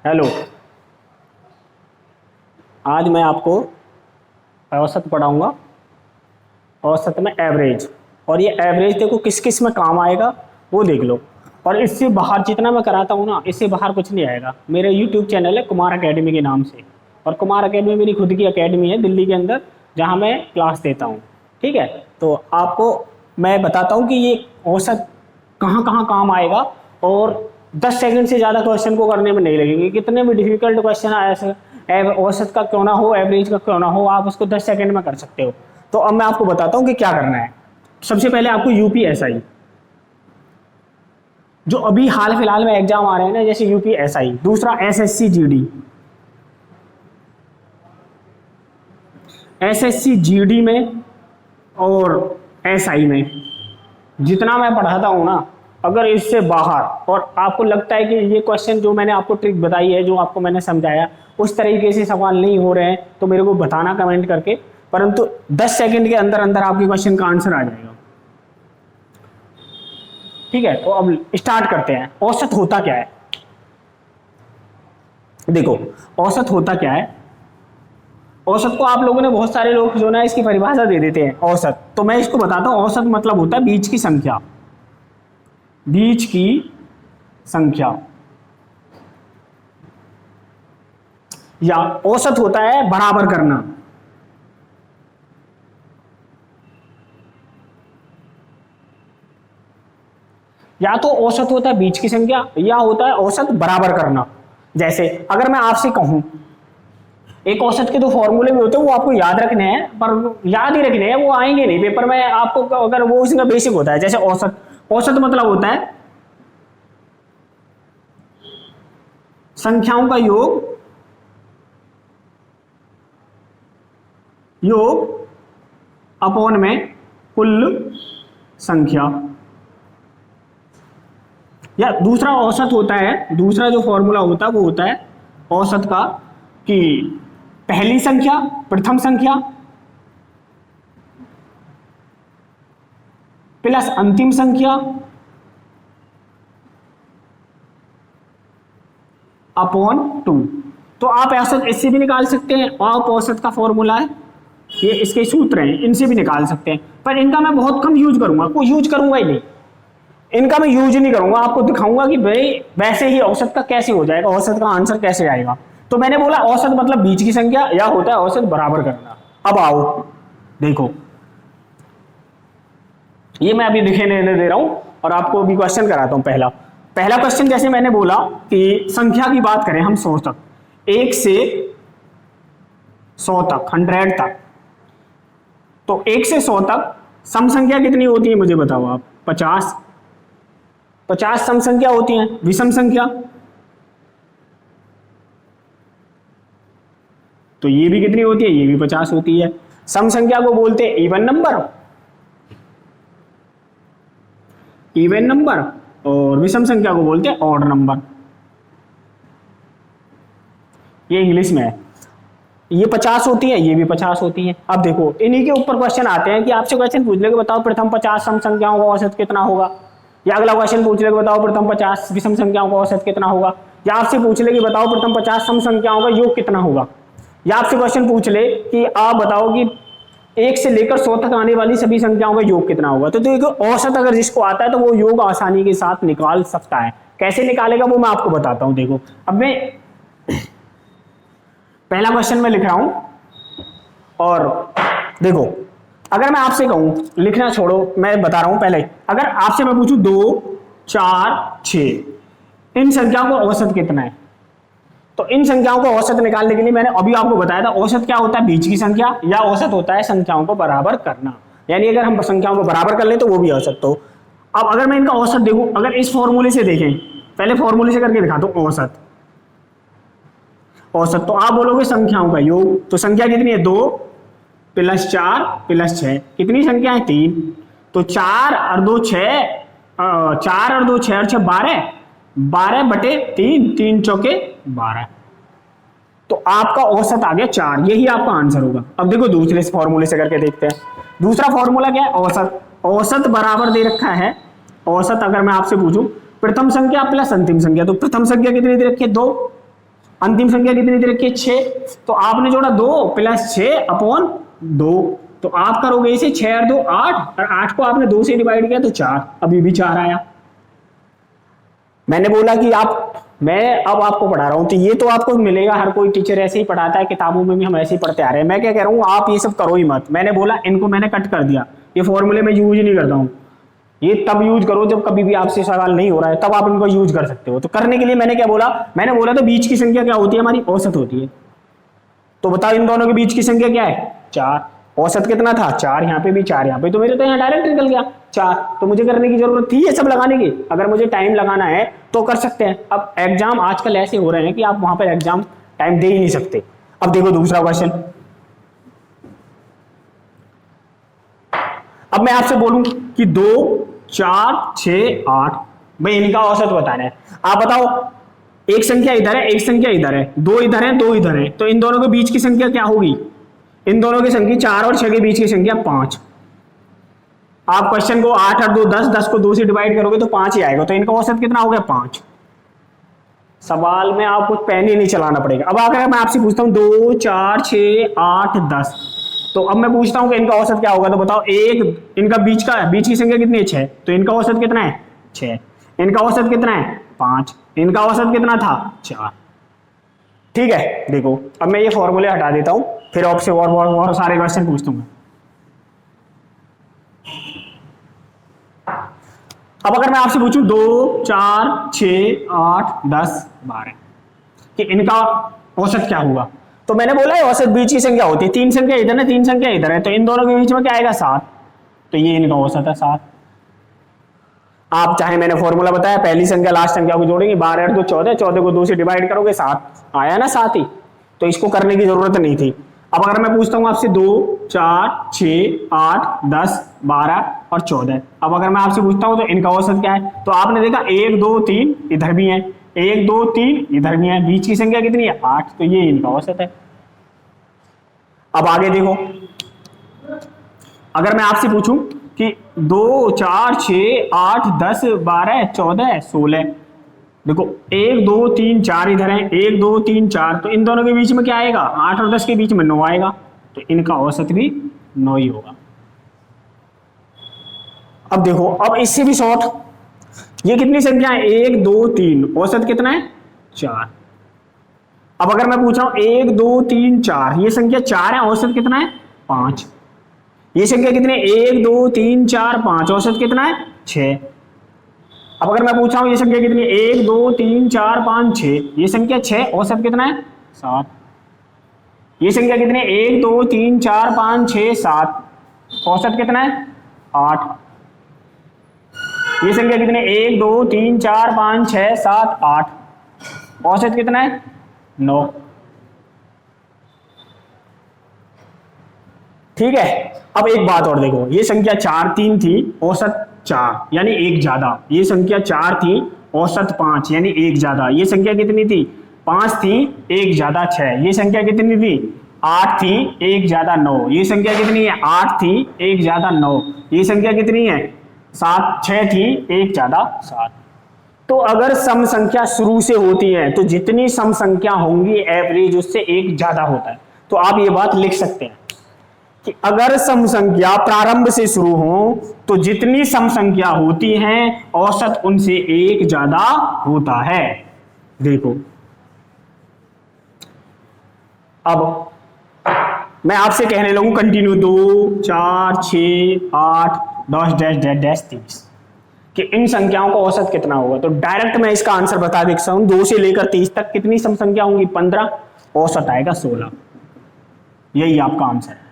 Hello, आज मैं आपको औसत पढ़ाऊंगा। औसत में एवरेज, और ये एवरेज देखो किस किस में काम आएगा वो देख लो। और इससे बाहर जितना मैं कराता हूँ ना, इससे बाहर कुछ नहीं आएगा। मेरा यूट्यूब चैनल है कुमार अकेडमी के नाम से, और कुमार अकेडमी मेरी खुद की अकेडमी है दिल्ली के अंदर, जहाँ मैं क्लास देता हूँ। ठीक है, तो आपको मैं बताता हूँ कि ये औसत कहाँ कहाँ काम आएगा, और 10 सेकंड से ज़्यादा क्वेश्चन को करने में नहीं लगेंगे। कितने भी डिफिकल्ट क्वेश्चन आया सर, औसत का क्यों ना हो, एवरेज का क्यों ना हो, आप उसको 10 सेकंड में कर सकते हो। तो अब मैं आपको बताता हूँ कि क्या करना है। सबसे पहले आपको यूपीएसआई, जो अभी हाल फिलहाल में एग्जाम आ रहे हैं ना, जैसे यूपीएसआई, दूसरा एसएससी जीडी। एसएससी जीडी में और एसआई में जितना मैं पढ़ाता हूँ ना, अगर इससे बाहर और आपको लगता है कि ये क्वेश्चन जो मैंने आपको ट्रिक बताई है, जो आपको मैंने समझाया, उस तरीके से सवाल नहीं हो रहे हैं, तो मेरे को बताना कमेंट करके। परंतु 10 सेकंड के अंदर अंदर आपके क्वेश्चन का आंसर आ जाएगा। ठीक है, तो अब स्टार्ट करते हैं। औसत होता क्या है? देखो, औसत होता क्या है। औसत को आप लोगों ने, बहुत सारे लोग जो ना इसकी परिभाषा दे देते हैं औसत, तो मैं इसको बताता हूं। औसत मतलब होता है बीच की संख्या, बीच की संख्या, या औसत होता है बराबर करना। या तो औसत होता है बीच की संख्या, या होता है औसत बराबर करना। जैसे अगर मैं आपसे कहूं, एक औसत के 2 फॉर्मूले भी होते हैं, वो आपको याद रखने हैं, पर याद ही रखने हैं, वो आएंगे नहीं पेपर में आपको, अगर वो उसका बेसिक होता है। जैसे औसत, औसत मतलब होता है संख्याओं का योग, योग अपॉन में कुल संख्या। या दूसरा औसत होता है, दूसरा जो फॉर्मूला होता है वो होता है औसत का, कि पहली संख्या, प्रथम संख्या प्लस अंतिम संख्या अपॉन 2। तो आप औसत इससे भी निकाल सकते हैं। आप औसत का फॉर्मूला है, ये इसके सूत्र हैं, इनसे भी निकाल सकते हैं, पर इनका मैं बहुत कम यूज करूंगा, कोई यूज करूंगा ही नहीं। इनका मैं यूज ही नहीं करूंगा, आपको दिखाऊंगा कि भाई वैसे ही औसत का कैसे हो जाएगा, औसत का आंसर कैसे आएगा। तो मैंने बोला औसत मतलब बीच की संख्या, या होता है औसत बराबर करना। अब आओ देखो, ये मैं अभी दिखाने दे रहा हूं और आपको अभी क्वेश्चन कराता हूं। पहला क्वेश्चन, जैसे मैंने बोला कि संख्या की बात करें हम 100 तक, 1 से 100 तक, 100 तक, तो 1 से 100 तक सम संख्या कितनी होती है मुझे बताओ आप? 50। 50 सम संख्या होती है। विषम संख्या तो ये भी कितनी होती है? ये भी 50 होती है। सम संख्या को बोलते हैं इवन नंबर, इवन नंबर, और विषम संख्या को बोलते हैं ऑड नंबर। ये इंग्लिश में है। ये 50 होती है, ये भी 50 होती है। अब देखो, इन्हीं के ऊपर क्वेश्चन आते हैं कि आपसे क्वेश्चन पूछ ले कि बताओ प्रथम 50 सम संख्याओं का औसत कितना होगा, या अगला क्वेश्चन पूछ ले कि बताओ प्रथम 50 विषम संख्याओं का औसत कितना होगा, या आपसे पूछ ले कि बताओ प्रथम 50 सम संख्याओं का योग कितना होगा, या आपसे क्वेश्चन पूछ ले कि आप बताओ कि 1 से लेकर 100 तक आने वाली सभी संख्याओं का योग कितना होगा। तो देखो, औसत अगर जिसको आता है तो वो योग आसानी के साथ निकाल सकता है। कैसे निकालेगा वो मैं आपको बताता हूं। देखो, अब मैं पहला क्वेश्चन में लिख रहा हूं, और देखो, अगर मैं आपसे कहूं, लिखना छोड़ो, मैं बता रहा हूं पहले, अगर आपसे मैं पूछूं 2, 4, 6, इन संख्याओं का औसत कितना है, तो इन संख्याओं को औसत निकालने के लिए मैंने अभी आपको बताया था, औसत क्या होता है? बीच की संख्या, या औसत होता है संख्याओं को बराबर करना। यानी अगर हम संख्याओं को बराबर कर लें तो वो भी औसत। तो अब अगर मैं इनका औसत देखूं, अगर इस फॉर्मूले से देखें, पहले फॉर्मूले से करके दिखाता हूं औसत। औसत तो आप बोलोगे संख्याओं का योग, तो संख्या कितनी है? 2 + 4 + 6, कितनी संख्या है? 3। तो 4 और 2 6, 4 और 2 6 और 6 12, 12/3, 3 चौके 12। तो आपका औसत आ गया 4, यही आपका आंसर होगा। अब देखो, दूसरे फॉर्मूले से करके देखते हैं। दूसरा फॉर्मूला क्या है? औसत। औसत बराबर दे रखा है, औसत अगर मैं आपसे पूछूं प्रथम संख्या प्लस अंतिम संख्या, तो प्रथम संख्या कितनी दे रखी है? 2, अंतिम संख्या कितनी दे रखी है 6, तो आपने जोड़ा 2 + 6/2, तो आप करोगे इसे 6 और 2 8, और 8 को आपने 2 से डिवाइड किया तो 4, अभी भी 4 आया। मैंने बोला कि मैं अब आपको पढ़ा रहा हूं तो ये तो आपको मिलेगा, हर कोई टीचर ऐसे ही पढ़ाता है, किताबों में भी हम ऐसे ही पढ़ते आ रहे हैं। मैं क्या कह रहा हूँ, आप ये सब करो ही मत। मैंने बोला इनको मैंने कट कर दिया, ये फॉर्मूले में यूज नहीं करता हूँ, ये तब यूज करो जब कभी भी आपसे सवाल नहीं हो रहा है, तब आप इनको यूज कर सकते हो। तो करने के लिए मैंने क्या बोला, मैंने बोला तो बीच की संख्या क्या होती है, हमारी औसत होती है। तो बताओ इन दोनों के बीच की संख्या क्या है 4, औसत कितना था 4, यहाँ पे भी 4, यहाँ पे, तो मेरे तो यहाँ डायरेक्ट निकल गया 4। तो मुझे करने की जरूरत थी ये सब लगाने की, अगर मुझे टाइम लगाना है तो कर सकते हैं। अब एग्जाम आजकल ऐसे हो रहे हैं कि आप वहां पर एग्जाम टाइम दे ही नहीं सकते। अब देखो दूसरा क्वेश्चन, अब मैं आपसे बोलूं कि 2 4 6 8, भाई इनका औसत बताना है। आप बताओ, एक संख्या इधर है, एक संख्या इधर है, 2 इधर है, 2 इधर है, तो इन दोनों के बीच की संख्या क्या होगी? इन दोनों की संख्या 4 और 6 के बीच की संख्या 5। आप क्वेश्चन को 8 और 2 10, 10 को 2 से डिवाइड करोगे तो 5 ही आएगा, तो इनका औसत कितना हो गया 5। सवाल में आपको पेन ही नहीं चलाना पड़ेगा। अब अगर मैं आपसे पूछता हूं 2 4 6 8 10, तो अब मैं पूछता हूं कि इनका औसत क्या होगा, तो बताओ, एक इनका बीच की संख्या कितनी है 6, तो इनका औसत कितना है 6, इनका औसत कितना है 5, इनका औसत कितना था 4। ठीक है, देखो अब मैं ये फॉर्मूले हटा देता हूं, फिर आपसे और सारे क्वेश्चन पूछता हूं। अब अगर मैं आपसे पूछूं 2 4 6 8 10 12 कि इनका औसत क्या होगा, तो मैंने बोला है औसत बीच की संख्या होती है, 3 संख्या इधर है 3 संख्या इधर है, तो इन दोनों के बीच में क्या आएगा 7, तो ये इनका औसत है 7। आप चाहे, मैंने फॉर्मूला बताया, पहली संख्या लास्ट संख्या को जोड़ेंगे, 12 और 2 14, 14 को 2 से डिवाइड करोगे 7 आया ना 7 ही, तो इसको करने की जरूरत नहीं थी। अब अगर मैं पूछता हूं आपसे 2 4 6 8 10 12 और 14, अब अगर मैं आपसे पूछता हूं तो इनका औसत क्या है, तो आपने देखा 1 2 3 इधर भी है, 1 2 3 इधर भी है, बीच की संख्या कितनी है 8, तो ये इनका औसत है। अब आगे देखो, अगर मैं आपसे पूछूं कि 2 4 6 8 10 12 14 16, देखो 1 2 3 4 इधर है, 1 2 3 4, तो इन दोनों के बीच में क्या आएगा 8 और 10 के बीच में 9 आएगा, तो इनका औसत भी 9 ही होगा। अब देखो, अब इससे भी शॉर्ट, ये कितनी संख्या है 1 2 3, औसत कितना है 4। अब अगर मैं पूछ रहा हूं 1 2 3 4, ये संख्या 4 है, औसत कितना है 5। ये संख्या कितनी है 1 2 3 4 5, औसत कितना है 6। अब अगर मैं पूछा हूं ये संख्या कितनी है 1 2 3 4 5 6, ये संख्या 6, औसत कितना है 7। ये संख्या कितनी है 1 2 3 4 5 6 7, औसत कितना है 8। ये संख्या कितनी है 1 2 3 4 5 6 7 8, औसत कितना है 9। ठीक है, अब एक बात और देखो, ये संख्या 4 3 थी, औसत 4 यानी 1 ज्यादा, ये संख्या 4 थी, औसत 5 यानी 1 ज्यादा, ये संख्या कितनी थी 5 थी, 1 ज्यादा 6, ये संख्या कितनी थी 8 थी, 1 ज्यादा 9, ये संख्या कितनी है 8 थी, 1 ज्यादा 9, ये संख्या कितनी है 7 6 थी, 1 ज्यादा 7। तो अगर सम संख्या शुरू से होती है तो जितनी सम संख्या होंगी एवरेज उससे 1 ज्यादा होता है। तो आप ये बात लिख सकते हैं कि अगर सम संख्या प्रारंभ से शुरू हो तो जितनी सम संख्या होती है औसत उनसे 1 ज्यादा होता है। देखो, अब मैं आपसे कहने लगूं continue 2 4 6 8 dash dash dash dash 30 कि इन संख्याओं का औसत कितना होगा, तो डायरेक्ट मैं इसका आंसर बता देता हूं। 2 से लेकर 30 तक कितनी सम संख्या होंगी 15, औसत आएगा 16। यही आपका आंसर है।